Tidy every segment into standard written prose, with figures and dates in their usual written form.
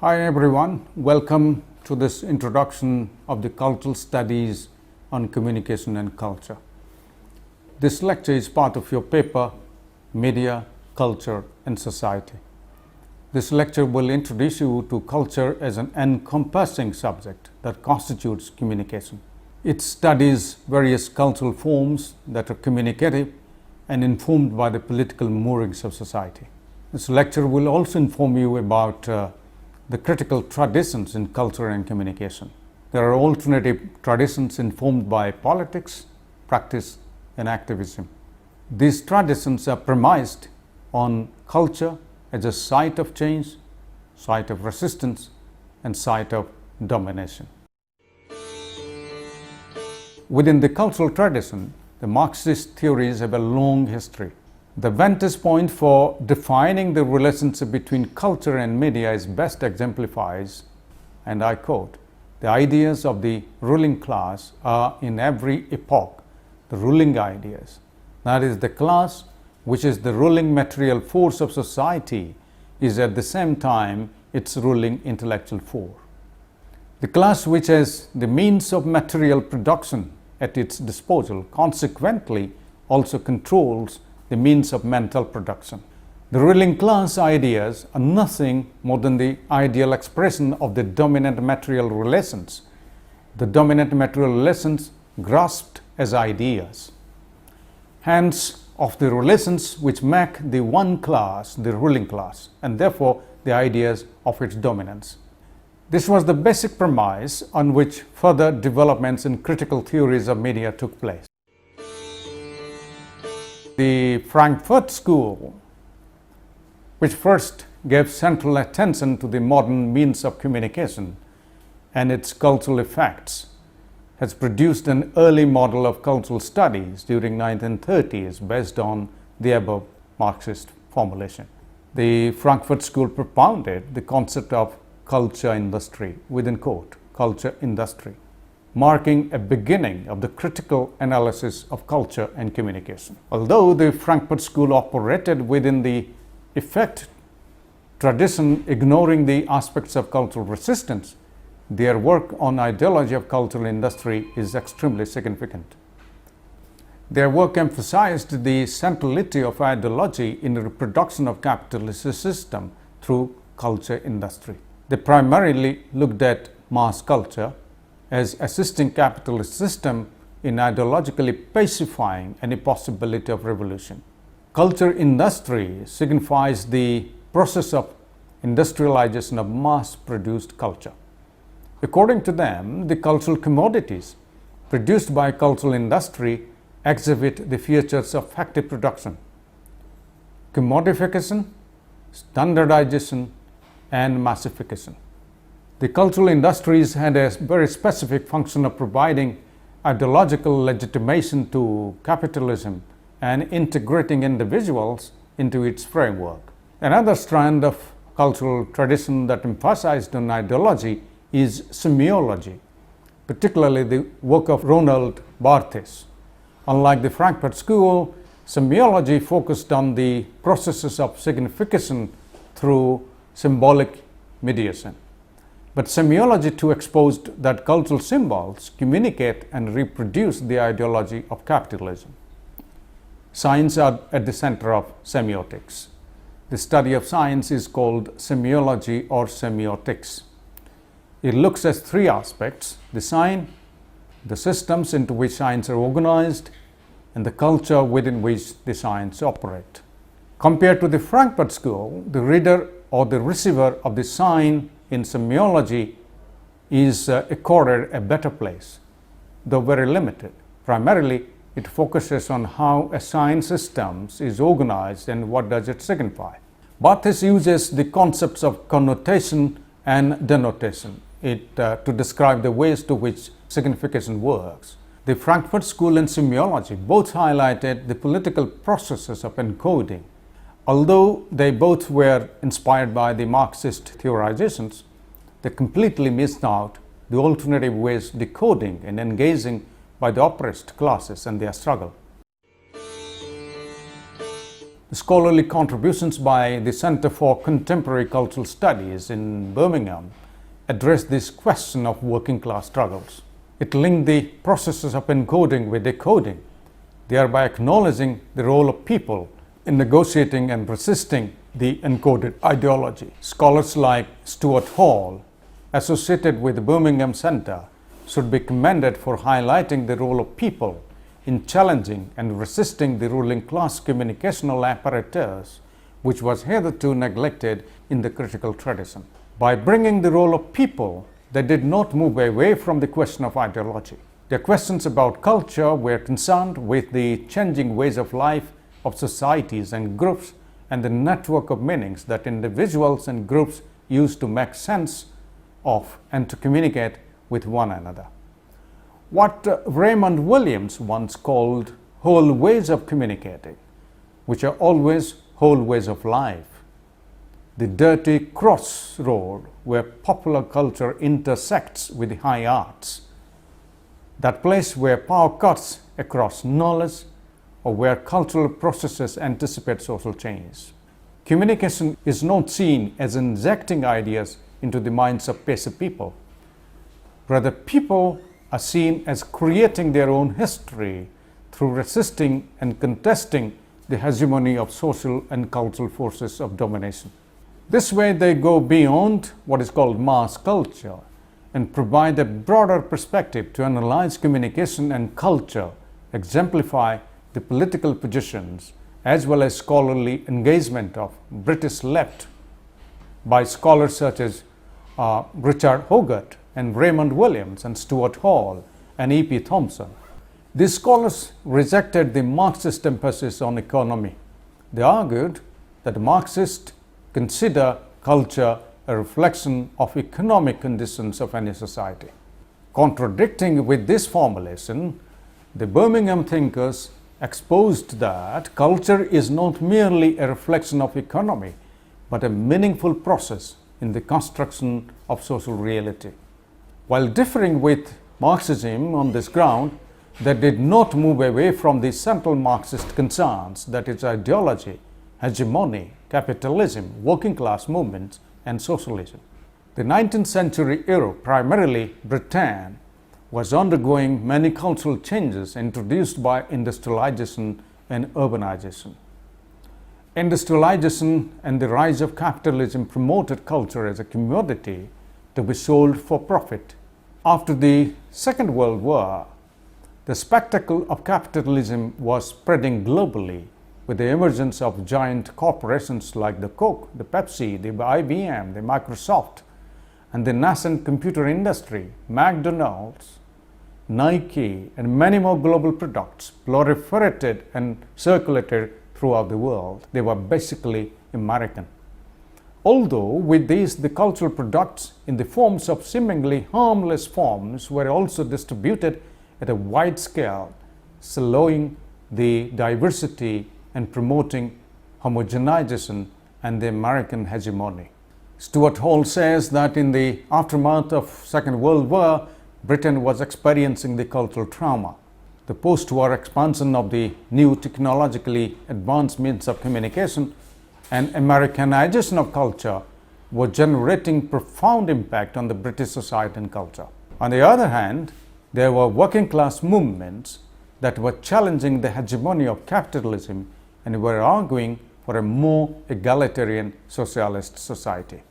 Hi everyone, welcome to this introduction of the cultural studies on communication and culture. This lecture is part of your paper, Media, Culture and Society. This lecture will introduce you to culture as an encompassing subject that constitutes communication. It studies various cultural forms that are communicative and informed by the political moorings of society. This lecture will also inform you about the critical traditions in culture and communication. There are alternative traditions informed by politics, practice, and activism. These traditions are premised on culture as a site of change, site of resistance, and site of domination. Within the cultural tradition, the Marxist theories have a long history. The vantage point for defining the relationship between culture and media is best exemplifies, and I quote, "The ideas of the ruling class are in every epoch the ruling ideas. That is, the class which is the ruling material force of society is at the same time its ruling intellectual force. The class which has the means of material production at its disposal consequently also controls the means of mental production. The ruling class ideas are nothing more than the ideal expression of the dominant material relations, the dominant material relations grasped as ideas, hence of the relations which make the one class the ruling class, and therefore the ideas of its dominance." This was the basic premise on which further developments in critical theories of media took place. The Frankfurt School, which first gave central attention to the modern means of communication and its cultural effects, has produced an early model of cultural studies during 1930s based on the above Marxist formulation. The Frankfurt School propounded the concept of culture industry, within quote, culture industry, marking a beginning of the critical analysis of culture and communication. Although the Frankfurt School operated within the effect tradition, ignoring the aspects of cultural resistance, their work on ideology of cultural industry is extremely significant. Their work emphasized the centrality of ideology in the reproduction of capitalist system through culture industry. They primarily looked at mass culture as assisting capitalist system in ideologically pacifying any possibility of revolution. Culture industry signifies the process of industrialization of mass-produced culture. According to them, the cultural commodities produced by cultural industry exhibit the features of factory production, commodification, standardization, and massification. The cultural industries had a very specific function of providing ideological legitimation to capitalism and integrating individuals into its framework. Another strand of cultural tradition that emphasized on ideology is semiology, particularly the work of Ronald Barthes. Unlike the Frankfurt School, semiology focused on the processes of signification through symbolic mediation. But semiology too exposed that cultural symbols communicate and reproduce the ideology of capitalism. Signs are at the center of semiotics. The study of signs is called semiology or semiotics. It looks at three aspects: the sign, the systems into which signs are organized, and the culture within which the signs operate. Compared to the Frankfurt School, the reader or the receiver of the sign in semiology is accorded a better place, though very limited. Primarily, it focuses on how a sign system is organized and what does it signify. Barthes uses the concepts of connotation and denotation to describe the ways to which signification works. The Frankfurt School and semiology both highlighted the political processes of encoding. Although they both were inspired by the Marxist theorizations, they completely missed out the alternative ways decoding and engaging by the oppressed classes and their struggle. Scholarly contributions by the Center for Contemporary Cultural Studies in Birmingham addressed this question of working class struggles. It linked the processes of encoding with decoding, thereby acknowledging the role of people in negotiating and resisting the encoded ideology. Scholars like Stuart Hall, associated with the Birmingham Center, should be commended for highlighting the role of people in challenging and resisting the ruling class communicational apparatus, which was hitherto neglected in the critical tradition. By bringing the role of people, they did not move away from the question of ideology. Their questions about culture were concerned with the changing ways of life of societies and groups and the network of meanings that individuals and groups use to make sense of and to communicate with one another. What Raymond Williams once called whole ways of communicating, which are always whole ways of life. The dirty crossroad where popular culture intersects with the high arts. That place where power cuts across knowledge or where cultural processes anticipate social change. Communication is not seen as injecting ideas into the minds of passive people. Rather, people are seen as creating their own history through resisting and contesting the hegemony of social and cultural forces of domination. This way, they go beyond what is called mass culture and provide a broader perspective to analyze communication and culture, exemplify the political positions, as well as scholarly engagement of British left by scholars such as Richard Hogarth and Raymond Williams and Stuart Hall and E.P. Thompson. These scholars rejected the Marxist emphasis on economy. They argued that Marxists consider culture a reflection of economic conditions of any society. Contradicting with this formulation, the Birmingham thinkers exposed that culture is not merely a reflection of economy, but a meaningful process in the construction of social reality. While differing with Marxism on this ground, they did not move away from the central Marxist concerns, that is ideology, hegemony, capitalism, working class movements, and socialism. The 19th century Europe, primarily Britain, was undergoing many cultural changes introduced by industrialization and urbanization. Industrialization and the rise of capitalism promoted culture as a commodity to be sold for profit. After the Second World War, the spectacle of capitalism was spreading globally with the emergence of giant corporations like the Coke, the Pepsi, the IBM, the Microsoft, and the nascent computer industry, McDonald's, Nike, and many more global products proliferated and circulated throughout the world. They were basically American. Although with these, the cultural products in the forms of seemingly harmless forms were also distributed at a wide scale, slowing the diversity and promoting homogenization and the American hegemony. Stuart Hall says that in the aftermath of Second World War, Britain was experiencing the cultural trauma. The post-war expansion of the new technologically advanced means of communication and Americanization of culture were generating profound impact on the British society and culture. On the other hand, there were working class movements that were challenging the hegemony of capitalism and were arguing for a more egalitarian socialist society.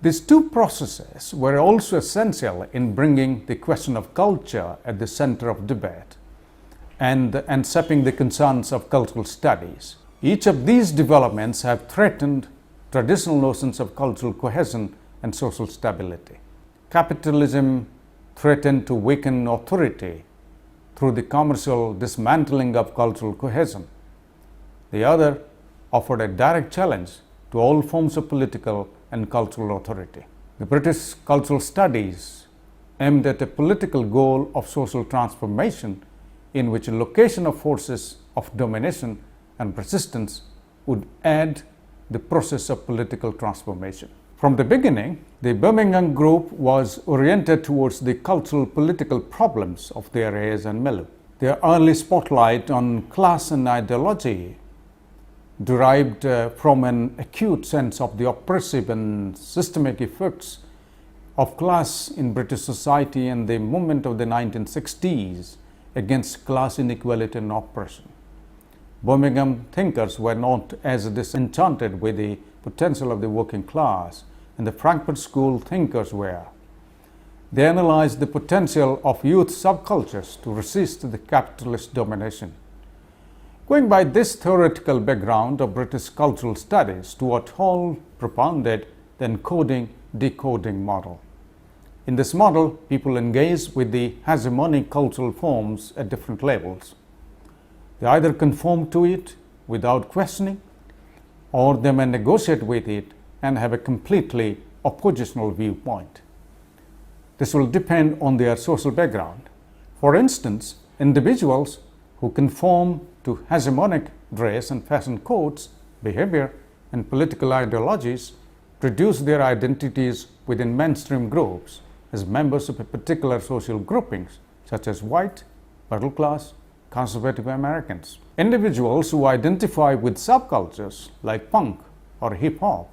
These two processes were also essential in bringing the question of culture at the center of debate and shaping the concerns of cultural studies. Each of these developments have threatened traditional notions of cultural cohesion and social stability. Capitalism threatened to weaken authority through the commercial dismantling of cultural cohesion. The other offered a direct challenge to all forms of political and cultural authority. The British cultural studies aimed at a political goal of social transformation in which a location of forces of domination and resistance would aid the process of political transformation. From the beginning, the Birmingham group was oriented towards the cultural political problems of their age and milieu. Their early spotlight on class and ideology derived from an acute sense of the oppressive and systemic effects of class in British society and the movement of the 1960s against class inequality and oppression. Birmingham thinkers were not as disenchanted with the potential of the working class, and the Frankfurt School thinkers were. They analyzed the potential of youth subcultures to resist the capitalist domination. Going by this theoretical background of British cultural studies, Stuart Hall propounded the encoding-decoding model. In this model, people engage with the hegemonic cultural forms at different levels. They either conform to it without questioning, or they may negotiate with it and have a completely oppositional viewpoint. This will depend on their social background. For instance, individuals who conform to hegemonic dress and fashion codes, behavior, and political ideologies produce their identities within mainstream groups as members of a particular social groupings, such as white, middle class, conservative Americans. Individuals who identify with subcultures like punk or hip hop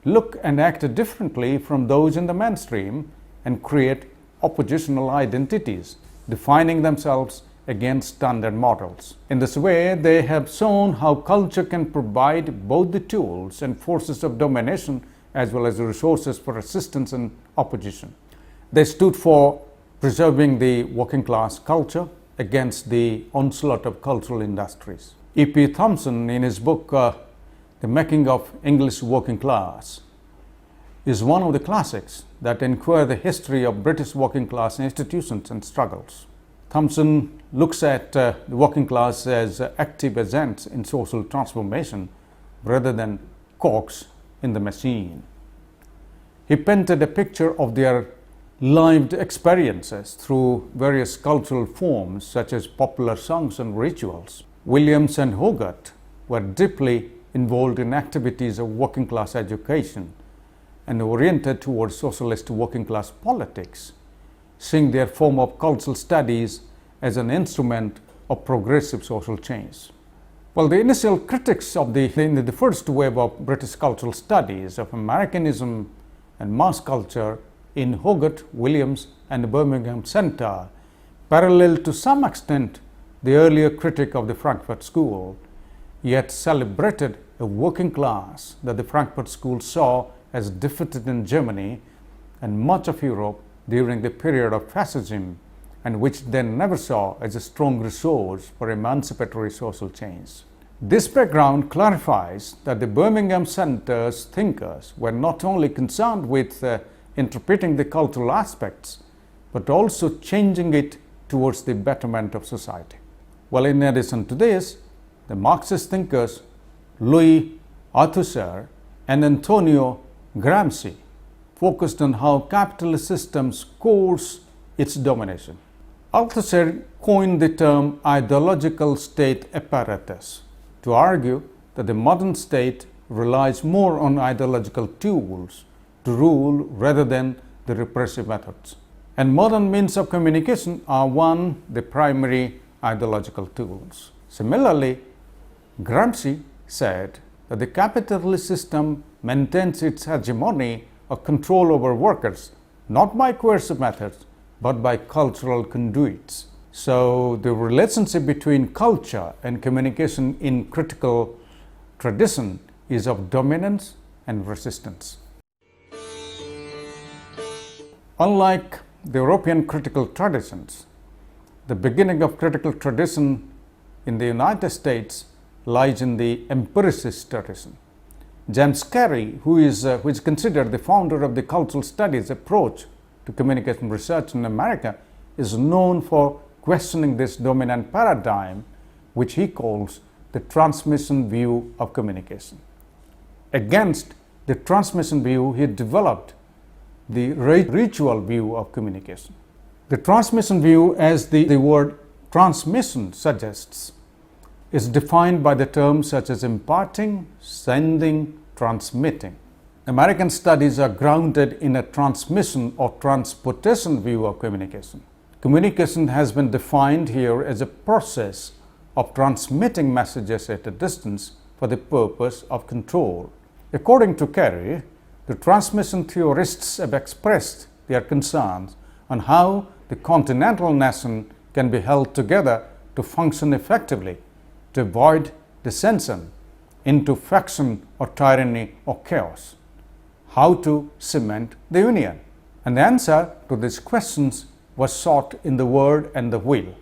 look and act differently from those in the mainstream and create oppositional identities, defining themselves against standard models. In this way, they have shown how culture can provide both the tools and forces of domination as well as the resources for resistance and opposition. They stood for preserving the working class culture against the onslaught of cultural industries. E.P. Thompson, in his book The Making of English Working Class, is one of the classics that inquire the history of British working class institutions and struggles. Thompson looks at the working class as active agents in social transformation rather than cogs in the machine. He painted a picture of their lived experiences through various cultural forms such as popular songs and rituals. Williams and Hogarth were deeply involved in activities of working class education and oriented towards socialist working class politics, seeing their form of cultural studies as an instrument of progressive social change. Well, the initial critics of the first wave of British cultural studies of Americanism and mass culture in Hogarth, Williams, and the Birmingham Center paralleled to some extent the earlier critic of the Frankfurt School, yet celebrated a working class that the Frankfurt School saw as defeated in Germany and much of Europe during the period of fascism, and which they never saw as a strong resource for emancipatory social change. This background clarifies that the Birmingham Center's thinkers were not only concerned with interpreting the cultural aspects, but also changing it towards the betterment of society. Well, in addition to this, the Marxist thinkers Louis Althusser and Antonio Gramsci focused on how capitalist systems coerce its domination. Althusser coined the term ideological state apparatus to argue that the modern state relies more on ideological tools to rule rather than the repressive methods. And modern means of communication are the primary ideological tools. Similarly, Gramsci said that the capitalist system maintains its hegemony or control over workers not by coercive methods but by cultural conduits. So the relationship between culture and communication in critical tradition is of dominance and resistance. Unlike the European critical traditions, the beginning of critical tradition in the United States lies in the empiricist tradition. James Carey, who is considered the founder of the cultural studies approach to communication research in America, is known for questioning this dominant paradigm, which he calls the transmission view of communication. Against the transmission view, he developed the ritual view of communication. The transmission view, as the word transmission suggests, is defined by the terms such as imparting, sending, transmitting. American studies are grounded in a transmission or transportation view of communication. Communication has been defined here as a process of transmitting messages at a distance for the purpose of control. According to Carey, the transmission theorists have expressed their concerns on how the continental nation can be held together to function effectively, to avoid dissension into faction or tyranny or chaos. How to cement the union? An answer to these questions was sought in the word and the will,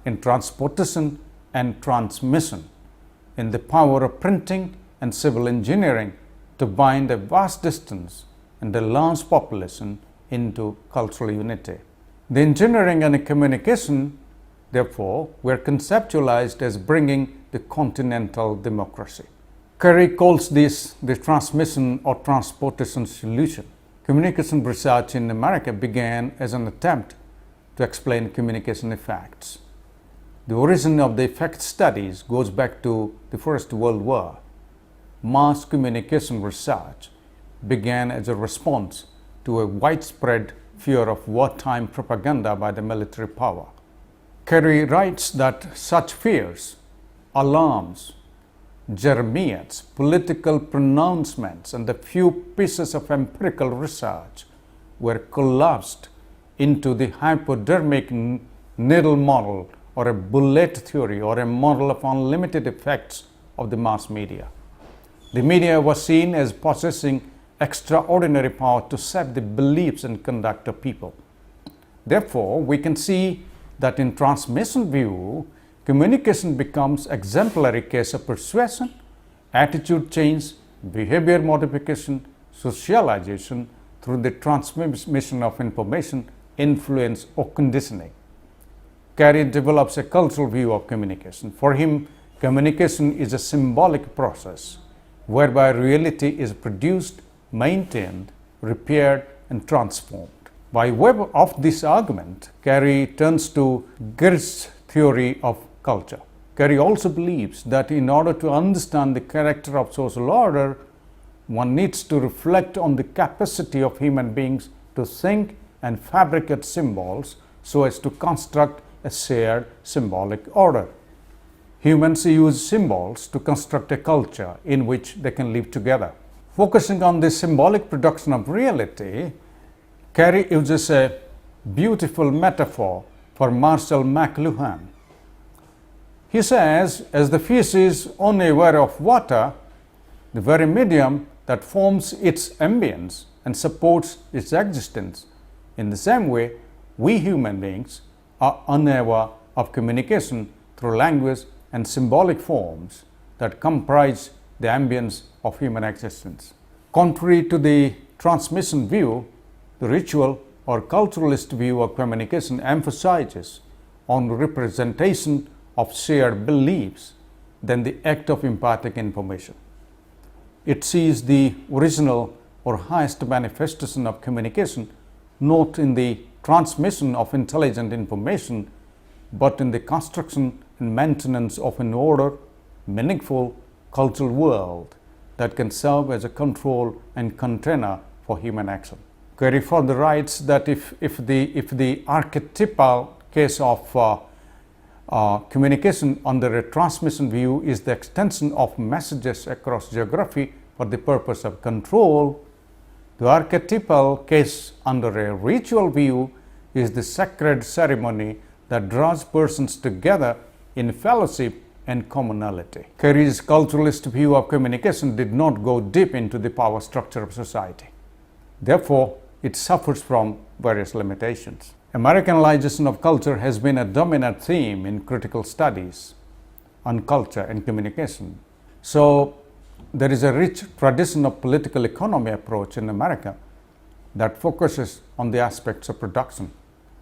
in transportation and transmission, in the power of printing and civil engineering to bind a vast distance and a large population into cultural unity. The engineering and the communication, therefore, were conceptualized as bringing the continental democracy. Carey calls this the transmission or transportation solution. Communication research in America began as an attempt to explain communication effects. The origin of the effect studies goes back to the First World War. Mass communication research began as a response to a widespread fear of wartime propaganda by the military power. Carey writes that such fears, alarms, jeremiads, political pronouncements, and a few pieces of empirical research were collapsed into the hypodermic needle model or a bullet theory or a model of unlimited effects of the mass media. The media was seen as possessing extraordinary power to shape the beliefs and conduct of people. Therefore, we can see that in transmission view, communication becomes exemplary case of persuasion, attitude change, behavior modification, socialization through the transmission of information, influence, or conditioning. Carey develops a cultural view of communication. For him, communication is a symbolic process whereby reality is produced, maintained, repaired, and transformed. By way of this argument, Carey turns to Girst's theory of culture. Carey also believes that in order to understand the character of social order, one needs to reflect on the capacity of human beings to think and fabricate symbols so as to construct a shared symbolic order. Humans use symbols to construct a culture in which they can live together. Focusing on the symbolic production of reality, Carey uses a beautiful metaphor for Marshall McLuhan. He says, as the fish is only aware of water, the very medium that forms its ambience and supports its existence, in the same way, we human beings are unaware of communication through language and symbolic forms that comprise the ambience of human existence. Contrary to the transmission view, the ritual or culturalist view of communication emphasizes on representation of shared beliefs than the act of imparting information. It sees the original or highest manifestation of communication not in the transmission of intelligent information, but in the construction and maintenance of an order, meaningful cultural world that can serve as a control and container for human action. Carey further writes that if the archetypal case of communication under a transmission view is the extension of messages across geography for the purpose of control, the archetypal case under a ritual view is the sacred ceremony that draws persons together in fellowship and commonality. Carey's culturalist view of communication did not go deep into the power structure of society. Therefore, it suffers from various limitations. Americanization of culture has been a dominant theme in critical studies on culture and communication. So, there is a rich tradition of political economy approach in America that focuses on the aspects of production.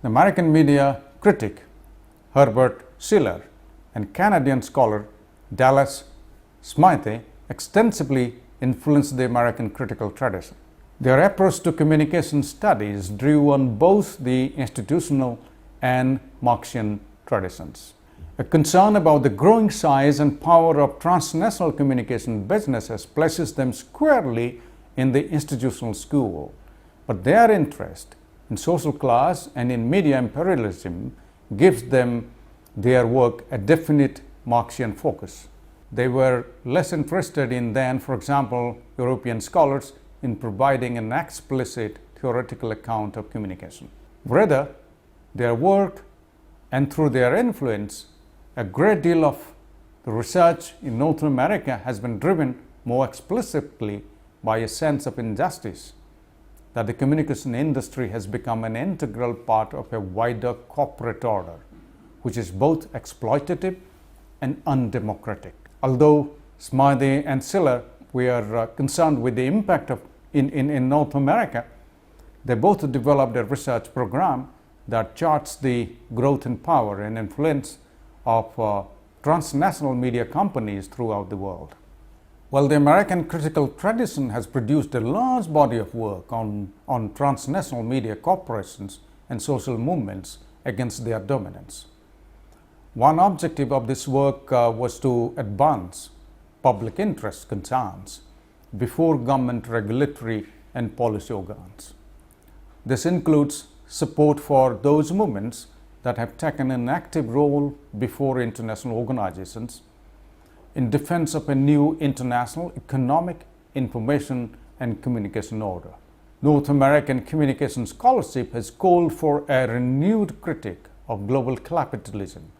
The American media critic Herbert Schiller and Canadian scholar Dallas Smythe extensively influenced the American critical tradition. Their approach to communication studies drew on both the institutional and Marxian traditions. A concern about the growing size and power of transnational communication businesses places them squarely in the institutional school, but their interest in social class and in media imperialism gives them their work a definite Marxian focus. They were less interested in than, for example, European scholars in providing an explicit theoretical account of communication. Rather, their work and through their influence, a great deal of the research in North America has been driven more explicitly by a sense of injustice, that the communication industry has become an integral part of a wider corporate order, which is both exploitative and undemocratic. Although Smythe and Siller were concerned with the impact of in North America, they both developed a research program that charts the growth in power and influence of transnational media companies throughout the world. Well, the American critical tradition has produced a large body of work on transnational media corporations and social movements against their dominance. One objective of this work was to advance public interest concerns before government regulatory and policy organs. This includes support for those movements that have taken an active role before international organizations in defense of a new international economic, information, and communication order. North American communication scholarship has called for a renewed critique of global capitalism,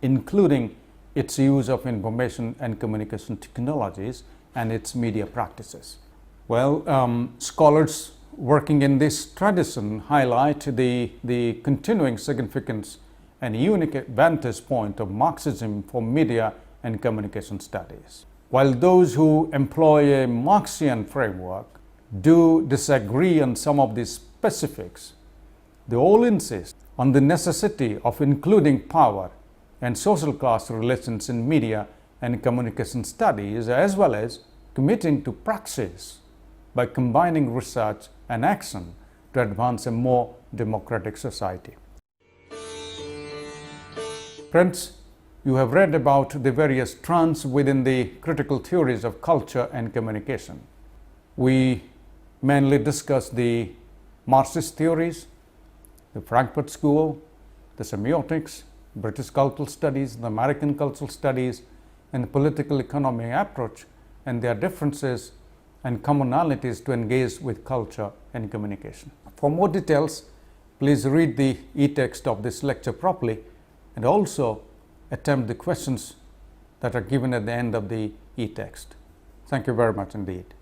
including its use of information and communication technologies and its media practices. Well, scholars working in this tradition highlight the continuing significance and unique vantage point of Marxism for media and communication studies. While those who employ a Marxian framework do disagree on some of these specifics, they all insist on the necessity of including power and social class relations in media and communication studies, as well as committing to praxis by combining research and action to advance a more democratic society. Friends, you have read about the various strands within the critical theories of culture and communication. We mainly discussed the Marxist theories, the Frankfurt School, the semiotics, British cultural studies, the American cultural studies, and the political economy approach, and their differences and commonalities to engage with culture and communication. For more details, please read the e-text of this lecture properly and also attempt the questions that are given at the end of the e-text. Thank you very much indeed.